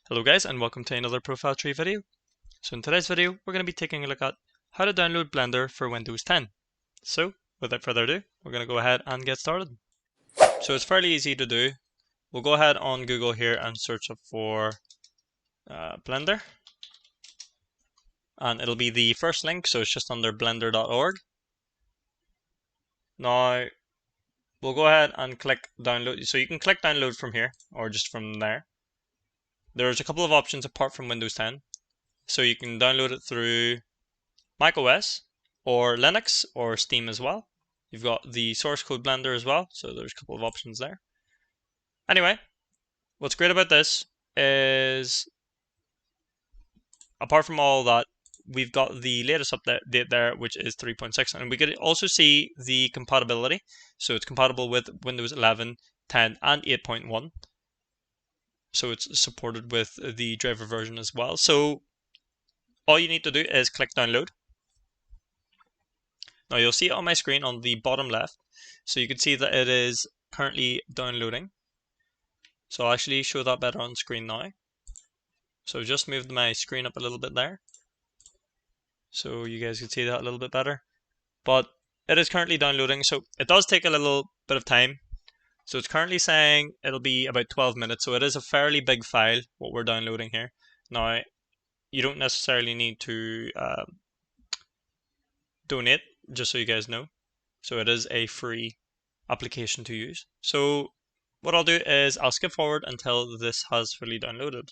Hello guys, and welcome to another profile tree video. So in today's video we're going to be taking a look at how to download Blender for Windows 10. So without further ado, we're going to go ahead and get started. So it's fairly easy to do. We'll go ahead on Google here and search up for Blender, and it'll be the first link, so it's just under blender.org. Now we'll go ahead and click download. So you can click download from here or just from there. There's a couple of options apart from Windows 10. So you can download it through macOS or Linux or Steam as well. You've got the source code Blender as well, so there's a couple of options there. Anyway, what's great about this is, apart from all that, we've got the latest update there, which is 3.6, and we could also see the compatibility. So it's compatible with Windows 11, 10, and 8.1. So it's supported with the driver version as well. So all you need to do is click download. Now you'll see it on my screen on the bottom left. So you can see that it is currently downloading. So I'll actually show that better on screen now. So I've just moved my screen up a little bit there, so you guys can see that a little bit better. But it is currently downloading, so it does take a little bit of time. So it's currently saying it'll be about 12 minutes, so it is a fairly big file, what we're downloading here. Now, you don't necessarily need to donate, just so you guys know. So it is a free application to use. So what I'll do is I'll skip forward until this has fully downloaded.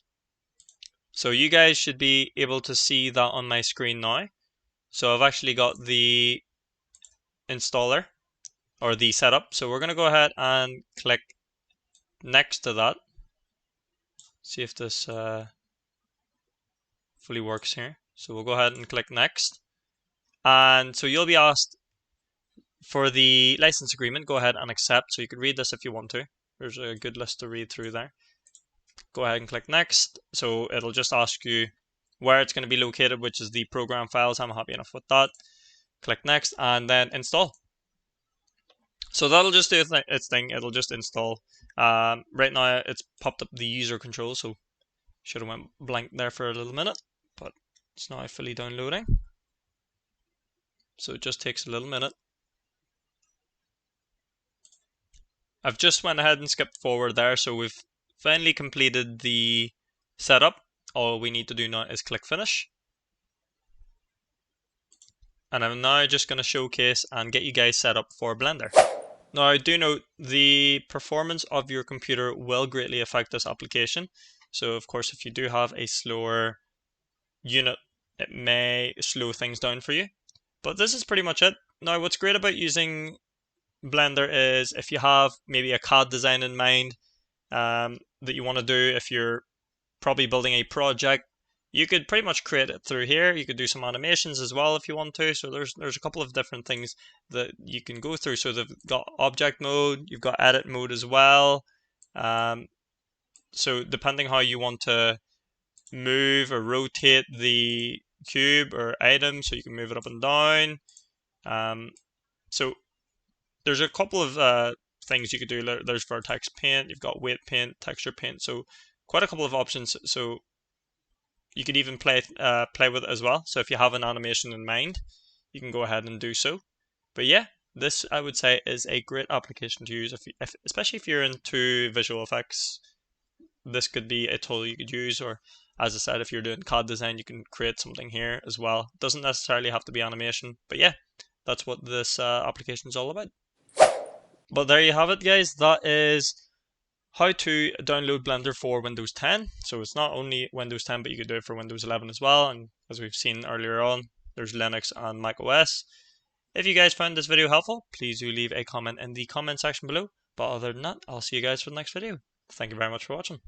So you guys should be able to see that on my screen now. So I've actually got the installer or the setup. So we're going to go ahead and click next to that. See if this fully works here. So we'll go ahead and click next. And so you'll be asked for the license agreement. Go ahead and accept. So you can read this if you want to. There's a good list to read through there. Go ahead and click next. So it'll just ask you where it's going to be located, which is the program files. I'm happy enough with that. Click next and then install. So that'll just do its thing. It'll just install. Right now it's popped up the user control, so should have went blank there for a little minute, but it's now fully downloading. So it just takes a little minute. I've just went ahead and skipped forward there, so we've finally completed the setup. All we need to do now is click finish. And I'm now just going to showcase and get you guys set up for Blender. Now do note, the performance of your computer will greatly affect this application. So of course, if you do have a slower unit, it may slow things down for you. But this is pretty much it. Now what's great about using Blender is if you have maybe a CAD design in mind that you want to do, if you're probably building a project, you could pretty much create it through here. You could do some animations as well if you want to. So there's a couple of different things that you can go through. So they've got object mode, you've got edit mode as well. So depending how you want to move or rotate the cube or item, so you can move it up and down. So there's a couple of things you could do. There's vertex paint, you've got weight paint, texture paint. So quite a couple of options. So you could even play with it as well. So if you have an animation in mind, you can go ahead and do so. But yeah, this I would say is a great application to use, especially if you're into visual effects. This could be a tool you could use, or as I said, if you're doing CAD design, you can create something here as well. It doesn't necessarily have to be animation, but yeah, that's what this application is all about. But there you have it, guys. That is how to download Blender for Windows 10. So it's not only Windows 10, but you could do it for Windows 11 as well. And as we've seen earlier on, there's Linux and Mac OS. If you guys found this video helpful, please do leave a comment in the comment section below. But other than that, I'll see you guys for the next video. Thank you very much for watching.